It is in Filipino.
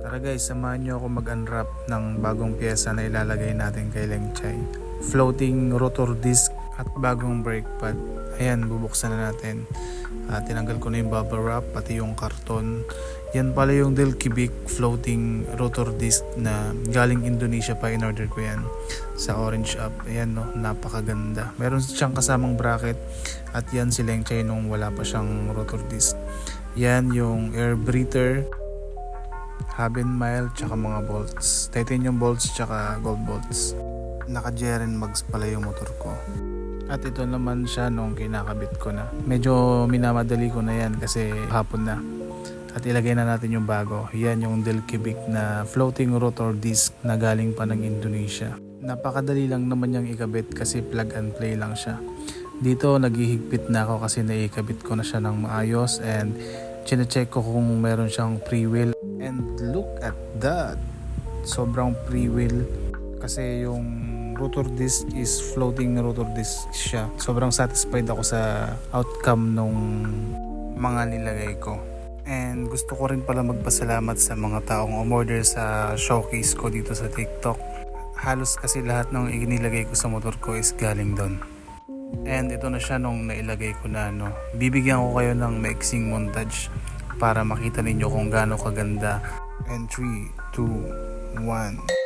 Tara guys, samahan nyo ako mag-unwrap ng bagong pyesa na ilalagay natin kay Lengchay. Floating rotor disc at bagong brake pad. Ayan, bubuksan na natin. Tinanggal ko na yung bubble wrap, pati yung karton. Yan pala yung Del Cubic floating rotor disc na galing Indonesia pa, in-order ko yan sa Orange App. Ayan no, napakaganda. Meron siyang kasamang bracket at yan si Lengchay nung wala pa siyang rotor disc. Yan yung air breather, hub and mile, tsaka mga bolts. Titanium bolts, tsaka gold bolts. Naka-Jeren mags pala yung motor ko. At ito naman siya nung kinakabit ko na. Medyo minamadali ko na yan kasi hapon na. At ilagay na natin yung bago. Yan yung Del Cubic na floating rotor disc na galing pa ng Indonesia. Napakadali lang naman yung ikabit kasi plug and play lang siya. Dito naghihigpit na ako kasi naikabit ko na siya ng maayos and chine-check ko kung meron siyang pre-wheel. And look at that! Sobrang pre-wheel kasi yung rotor disc is floating rotor disc siya. Sobrang satisfied ako sa outcome nung mga nilagay ko. And gusto ko rin pala magpasalamat sa mga taong umorder sa showcase ko dito sa TikTok. Halos kasi lahat ng inilagay ko sa motor ko is galing doon. And ito na siya nung nailagay ko na no. Bibigyan ko kayo ng maiksing montage para makita ninyo kung gaano kaganda. And 3, 2, 1...